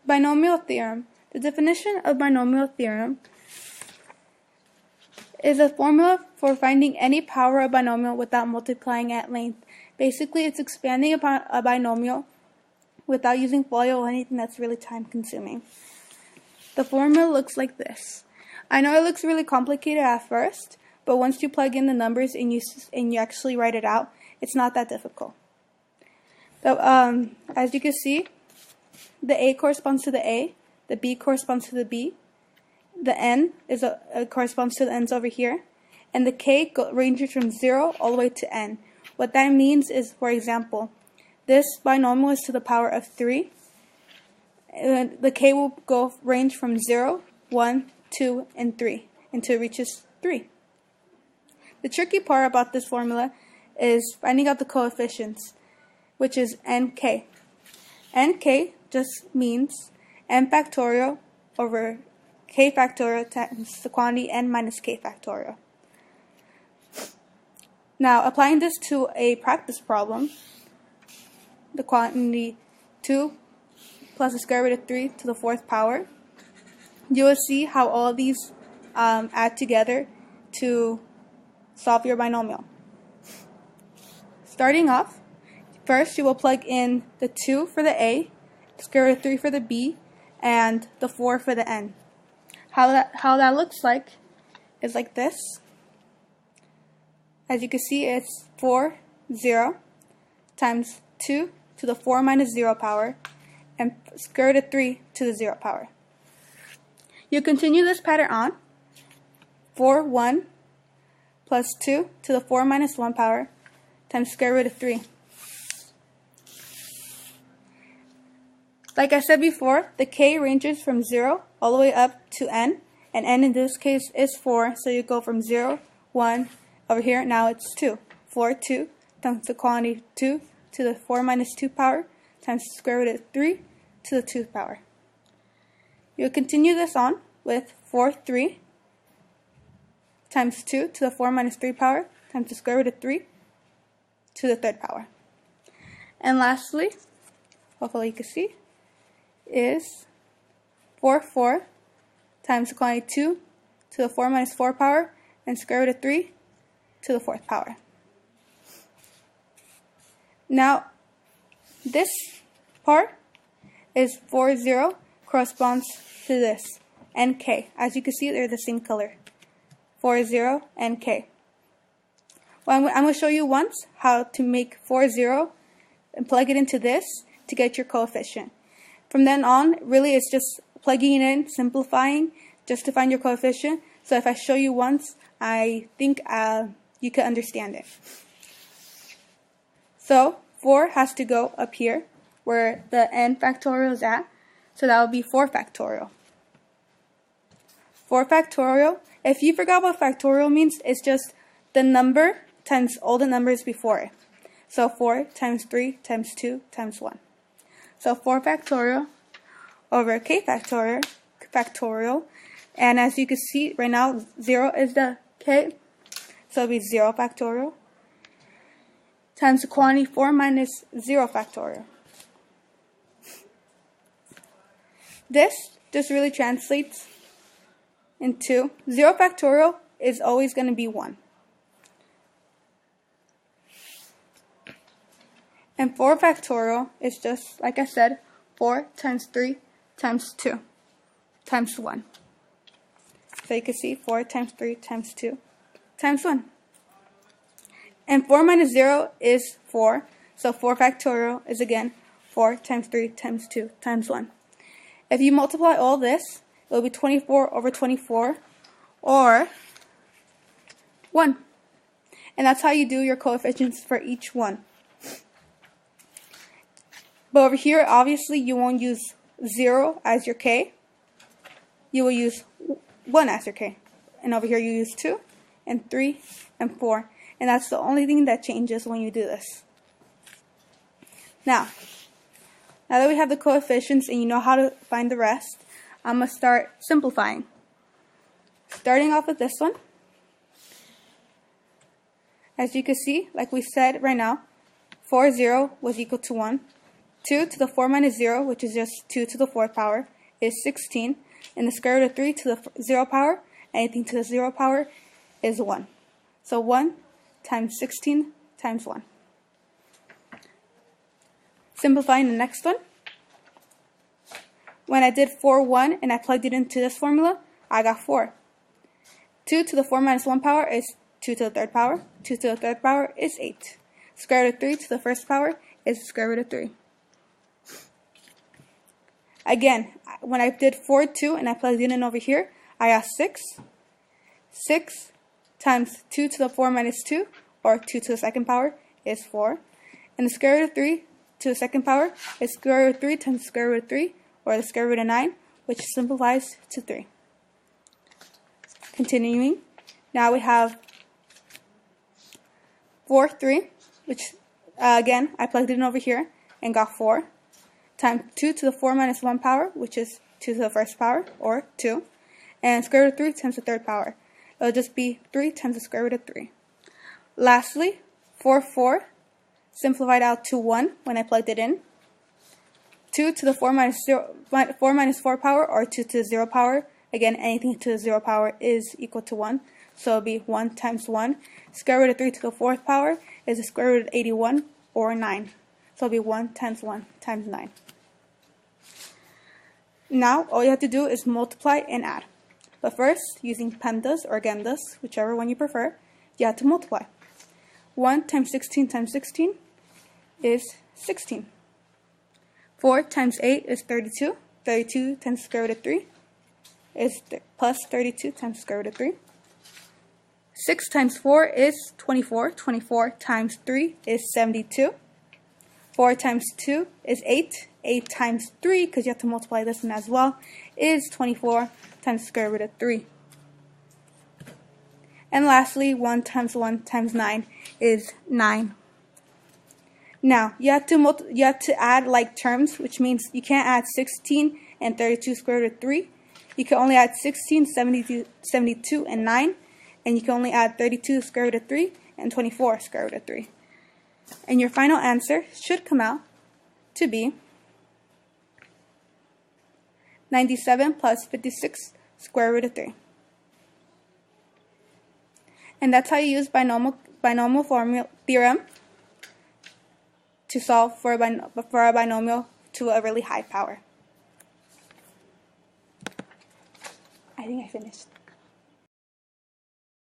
Binomial theorem. The definition of binomial theorem is a formula for finding any power of a binomial without multiplying at length. Basically, it's expanding upon a binomial without using FOIL or anything that's really time consuming. The formula looks like this. I know it looks really complicated at first, but once you plug in the numbers and you actually write it out, it's not that difficult. So, as you can see, the A corresponds to the A, the B corresponds to the B, the N corresponds to the N's over here, and the K ranges from 0 all the way to N. What that means is, for example, this binomial is to the power of 3, and the K will range from 0, 1, 2, and 3 until it reaches 3. The tricky part about this formula is finding out the coefficients, which is nk. Nk just means n factorial over k factorial times the quantity n minus k factorial. Now, applying this to a practice problem, the quantity 2 plus the square root of 3 to the 4th power, you will see how all of these add together to solve your binomial. Starting off, first you will plug in the 2 for the A, the square root of 3 for the B, and the 4 for the N. How that looks like is like this. As you can see, it's 4, 0 times 2 to the 4 minus 0 power and square root of 3 to the 0 power. You continue this pattern on. 4, 1 plus 2 to the 4 minus 1 power times square root of 3. Like I said before, the K ranges from 0 all the way up to N, and N in this case is 4, so you go from 0, 1, over here, now it's 2. 4, 2 times the quantity 2 to the 4 minus 2 power times the square root of 3 to the 2th power. You'll continue this on with 4, 3 times 2 to the 4 minus 3 power times the square root of 3 to the 3rd power. And lastly, hopefully you can see, is 4, 4 times the quantity 2 to the 4 minus 4 power and square root of 3 to the 4th power. Now, this part is 4, 0 corresponds to this, nk. As you can see, they're the same color. 4, 0, nk. Well, I'm going to show you once how to make 4, 0 and plug it into this to get your coefficient. From then on, really it's just plugging it in, simplifying, just to find your coefficient. So if I show you once, I think you can understand it. So 4 has to go up here where the n factorial is at. So that would be 4 factorial. 4 factorial, if you forgot what factorial means, it's just the number times all the numbers before it. So 4 times 3 times 2 times 1. So 4 factorial over k factorial. And as you can see right now, 0 is the k. So it'll be 0 factorial times the quantity 4 minus 0 factorial. This just really translates into 0 factorial is always going to be 1. And 4 factorial is just, like I said, 4 times 3 times 2 times 1. So you can see 4 times 3 times 2 times 1. And 4 minus 0 is 4. So 4 factorial is again 4 times 3 times 2 times 1. If you multiply all this, it will be 24 over 24 or 1. And that's how you do your coefficients for each one. But over here, obviously, you won't use 0 as your k. You will use 1 as your k. And over here, you use 2 and 3 and 4. And that's the only thing that changes when you do this. Now that we have the coefficients and you know how to find the rest, I'm going to start simplifying. Starting off with this one. As you can see, like we said right now, 4, 0 was equal to 1. 2 to the 4 minus 0, which is just 2 to the 4th power, is 16. And the square root of 3 to the 0 power, anything to the 0 power, is 1. So 1 times 16 times 1. Simplifying the next one. When I did 4, 1, and I plugged it into this formula, I got 4. 2 to the 4 minus 1 power is 2 to the 3rd power. 2 to the 3rd power is 8. Square root of 3 to the 1st power is the square root of 3. Again, when I did 4, 2, and I plugged it in over here, I got 6. 6 times 2 to the 4 minus 2, or 2 to the 2nd power, is 4. And the square root of 3 to the 2nd power is square root of 3 times the square root of 3, or the square root of 9, which simplifies to 3. Continuing, now we have 4, 3, which again, I plugged it in over here and got 4, times 2 to the 4 minus 1 power, which is 2 to the 1st power, or 2, and square root of 3 times the 3rd power. It will just be 3 times the square root of 3. Lastly, 4, 4 simplified out to 1 when I plugged it in. 2 to the 4 minus 4 power, or 2 to the 0 power. Again, anything to the 0 power is equal to 1. So it will be 1 times 1. Square root of 3 to the 4th power is the square root of 81, or 9. So it will be 1 times 1 times 9. Now, all you have to do is multiply and add. But first, using PEMDAS or GEMDAS, whichever one you prefer, you have to multiply. 1 times 16 times 16 is 16. 4 times 8 is 32. 32 times the square root of 3 is plus 32 times the square root of 3. 6 times 4 is 24. 24 times 3 is 72. 4 times 2 is 8. 8 times 3, because you have to multiply this one as well, is 24 times the square root of 3. And lastly, 1 times 9 is 9. Now, you have to add like terms, which means you can't add 16 and 32 square root of 3. You can only add 16, 72, and 9. And you can only add 32 square root of 3 and 24 square root of 3. And your final answer should come out to be 97 plus 56 square root of 3. And that's how you use binomial formula theorem to solve for a binomial to a really high power. I think I finished.